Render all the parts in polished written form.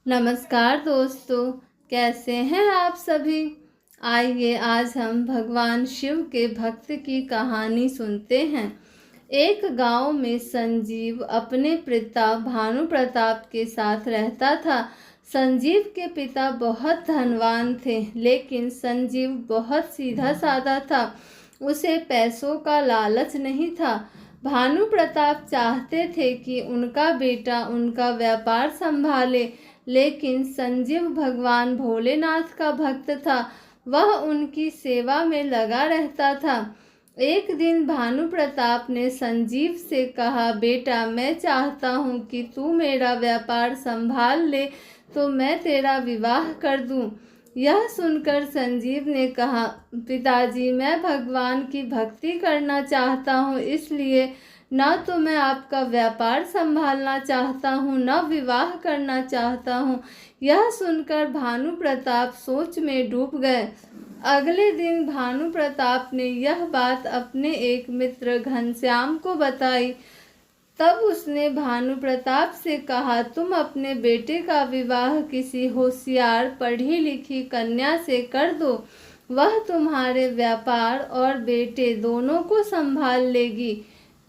नमस्कार दोस्तों, कैसे हैं आप सभी। आइए आज हम भगवान शिव के भक्त की कहानी सुनते हैं। एक गांव में संजीव अपने पिता भानु प्रताप के साथ रहता था। संजीव के पिता बहुत धनवान थे, लेकिन संजीव बहुत सीधा साधा था। उसे पैसों का लालच नहीं था। भानु प्रताप चाहते थे कि उनका बेटा उनका व्यापार संभाले, लेकिन संजीव भगवान भोलेनाथ का भक्त था। वह उनकी सेवा में लगा रहता था। एक दिन भानु प्रताप ने संजीव से कहा, बेटा मैं चाहता हूँ कि तू मेरा व्यापार संभाल ले तो मैं तेरा विवाह कर दूँ। यह सुनकर संजीव ने कहा, पिताजी मैं भगवान की भक्ति करना चाहता हूँ, इसलिए न तो मैं आपका व्यापार संभालना चाहता हूँ न विवाह करना चाहता हूँ। यह सुनकर भानु प्रताप सोच में डूब गए। अगले दिन भानु प्रताप ने यह बात अपने एक मित्र घनश्याम को बताई। तब उसने भानु प्रताप से कहा, तुम अपने बेटे का विवाह किसी होशियार पढ़ी लिखी कन्या से कर दो। वह तुम्हारे व्यापार और बेटे दोनों को संभाल लेगी।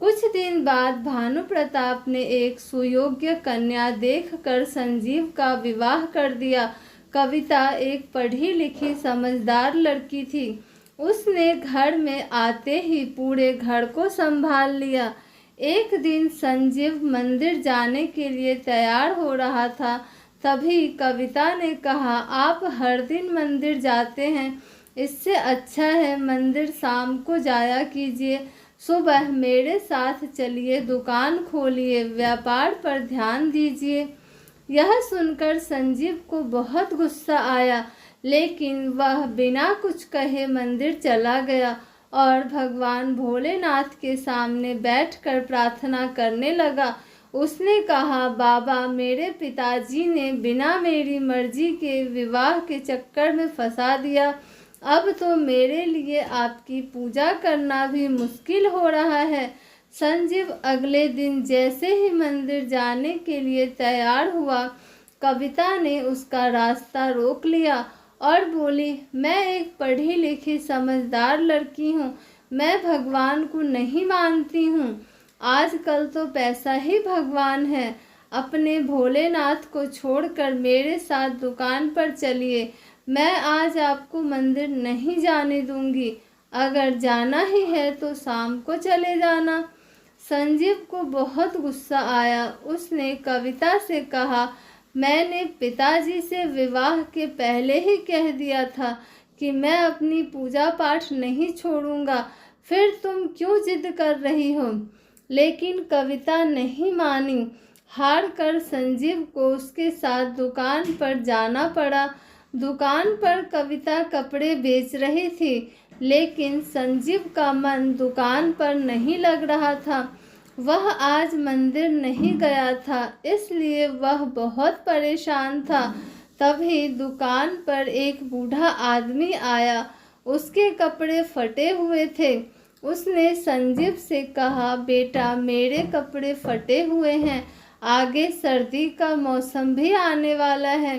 कुछ दिन बाद भानु प्रताप ने एक सुयोग्य कन्या देखकर संजीव का विवाह कर दिया। कविता एक पढ़ी लिखी समझदार लड़की थी। उसने घर में आते ही पूरे घर को संभाल लिया। एक दिन संजीव मंदिर जाने के लिए तैयार हो रहा था। तभी कविता ने कहा, आप हर दिन मंदिर जाते हैं, इससे अच्छा है मंदिर शाम को जाया कीजिए। सुबह मेरे साथ चलिए, दुकान खोलिए, व्यापार पर ध्यान दीजिए। यह सुनकर संजीव को बहुत गुस्सा आया, लेकिन वह बिना कुछ कहे मंदिर चला गया और भगवान भोलेनाथ के सामने बैठकर प्रार्थना करने लगा। उसने कहा, बाबा मेरे पिताजी ने बिना मेरी मर्जी के विवाह के चक्कर में फंसा दिया। अब तो मेरे लिए आपकी पूजा करना भी मुश्किल हो रहा है। संजीव अगले दिन जैसे ही मंदिर जाने के लिए तैयार हुआ, कविता ने उसका रास्ता रोक लिया और बोली, मैं एक पढ़ी लिखी समझदार लड़की हूँ, मैं भगवान को नहीं मानती हूँ। आजकल तो पैसा ही भगवान है। अपने भोलेनाथ को छोड़कर मेरे साथ दुकान पर चलिए। मैं आज आपको मंदिर नहीं जाने दूंगी। अगर जाना ही है तो शाम को चले जाना। संजीव को बहुत गुस्सा आया। उसने कविता से कहा, मैंने पिताजी से विवाह के पहले ही कह दिया था कि मैं अपनी पूजा पाठ नहीं छोड़ूंगा, फिर तुम क्यों जिद कर रही हो। लेकिन कविता नहीं मानी। हार कर संजीव को उसके साथ दुकान पर जाना पड़ा। दुकान पर कविता कपड़े बेच रही थी, लेकिन संजीव का मन दुकान पर नहीं लग रहा था। वह आज मंदिर नहीं गया था, इसलिए वह बहुत परेशान था। तभी दुकान पर एक बूढ़ा आदमी आया। उसके कपड़े फटे हुए थे। उसने संजीव से कहा, बेटा मेरे कपड़े फटे हुए हैं, आगे सर्दी का मौसम भी आने वाला है,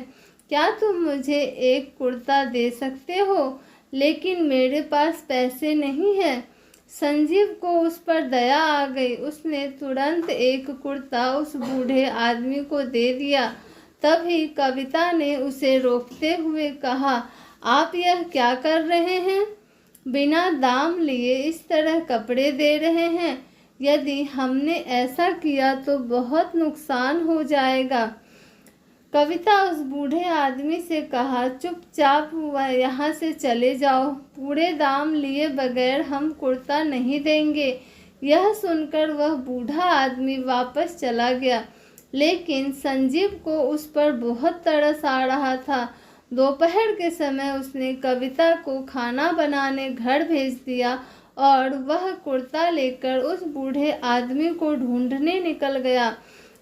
क्या तुम मुझे एक कुर्ता दे सकते हो। लेकिन मेरे पास पैसे नहीं हैं। संजीव को उस पर दया आ गई। उसने तुरंत एक कुर्ता उस बूढ़े आदमी को दे दिया। तभी कविता ने उसे रोकते हुए कहा, आप यह क्या कर रहे हैं, बिना दाम लिए इस तरह कपड़े दे रहे हैं। यदि हमने ऐसा किया तो बहुत नुकसान हो जाएगा। कविता उस बूढ़े आदमी से कहा, चुपचाप यहाँ से चले जाओ, पूरे दाम लिए बगैर हम कुर्ता नहीं देंगे। यह सुनकर वह बूढ़ा आदमी वापस चला गया, लेकिन संजीव को उस पर बहुत तरस आ रहा था। दोपहर के समय उसने कविता को खाना बनाने घर भेज दिया और वह कुर्ता लेकर उस बूढ़े आदमी को ढूंढने निकल गया।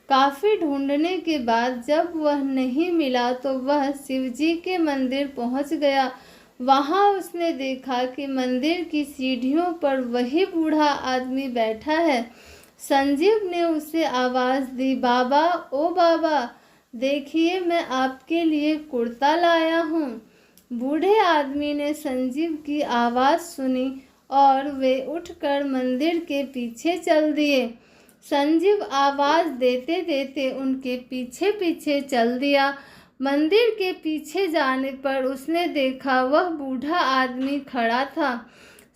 काफ़ी ढूंढने के बाद जब वह नहीं मिला तो वह शिवजी के मंदिर पहुंच गया। वहां उसने देखा कि मंदिर की सीढ़ियों पर वही बूढ़ा आदमी बैठा है। संजीव ने उसे आवाज़ दी, बाबा ओ बाबा। देखिए मैं आपके लिए कुर्ता लाया हूँ। बूढ़े आदमी ने संजीव की आवाज़ सुनी और वे उठकर मंदिर के पीछे चल दिए। संजीव आवाज़ देते देते उनके पीछे पीछे चल दिया। मंदिर के पीछे जाने पर उसने देखा वह बूढ़ा आदमी खड़ा था।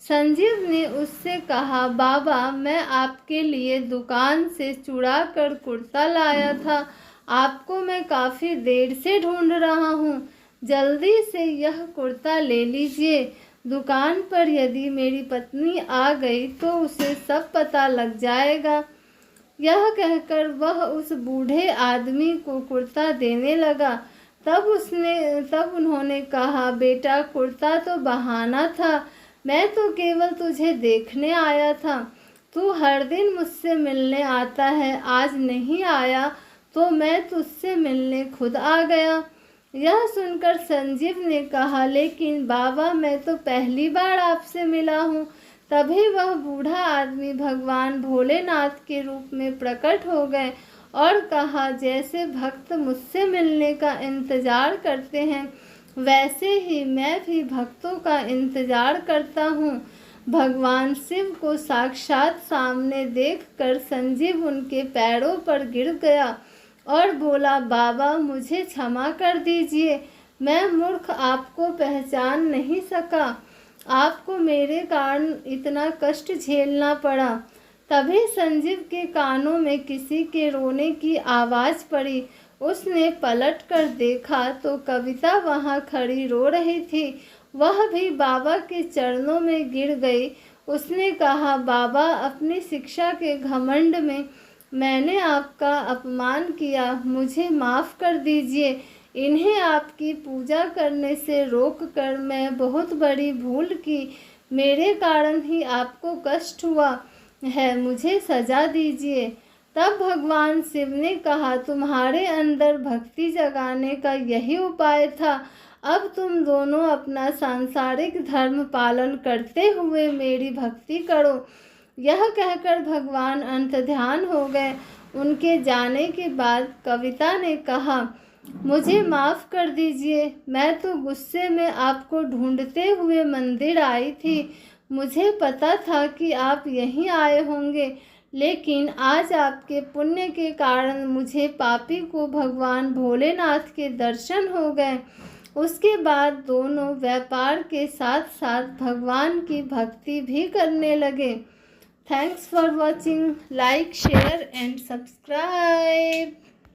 संजीव ने उससे कहा, बाबा मैं आपके लिए दुकान से चुरा कर कुर्ता लाया था। आपको मैं काफ़ी देर से ढूंढ रहा हूँ। जल्दी से यह कुर्ता ले लीजिए। दुकान पर यदि मेरी पत्नी आ गई तो उसे सब पता लग जाएगा। यह कहकर वह उस बूढ़े आदमी को कुर्ता देने लगा। तब उन्होंने कहा, बेटा कुर्ता तो बहाना था, मैं तो केवल तुझे देखने आया था। तू हर दिन मुझसे मिलने आता है, आज नहीं आया तो मैं तुझसे मिलने खुद आ गया। यह सुनकर संजीव ने कहा, लेकिन बाबा मैं तो पहली बार आपसे मिला हूँ। तभी वह बूढ़ा आदमी भगवान भोलेनाथ के रूप में प्रकट हो गए और कहा, जैसे भक्त मुझसे मिलने का इंतजार करते हैं वैसे ही मैं भी भक्तों का इंतजार करता हूँ। भगवान शिव को साक्षात सामने देखकर संजीव उनके पैरों पर गिर गया और बोला, बाबा मुझे क्षमा कर दीजिए, मैं मूर्ख आपको पहचान नहीं सका। आपको मेरे कारण इतना कष्ट झेलना पड़ा। तभी संजीव के कानों में किसी के रोने की आवाज़ पड़ी। उसने पलट कर देखा तो कविता वहाँ खड़ी रो रही थी। वह भी बाबा के चरणों में गिर गई। उसने कहा, बाबा अपनी शिक्षा के घमंड में मैंने आपका अपमान किया, मुझे माफ़ कर दीजिए। इन्हें आपकी पूजा करने से रोककर मैं बहुत बड़ी भूल की। मेरे कारण ही आपको कष्ट हुआ है, मुझे सजा दीजिए। तब भगवान शिव ने कहा, तुम्हारे अंदर भक्ति जगाने का यही उपाय था। अब तुम दोनों अपना सांसारिक धर्म पालन करते हुए मेरी भक्ति करो। यह कहकर भगवान अंतर्ध्यान हो गए। उनके जाने के बाद कविता ने कहा, मुझे माफ़ कर दीजिए, मैं तो गुस्से में आपको ढूंढते हुए मंदिर आई थी। मुझे पता था कि आप यहीं आए होंगे, लेकिन आज आपके पुण्य के कारण मुझे पापी को भगवान भोलेनाथ के दर्शन हो गए। उसके बाद दोनों व्यापार के साथ साथ भगवान की भक्ति भी करने लगे। Thanks for watching, like share and subscribe.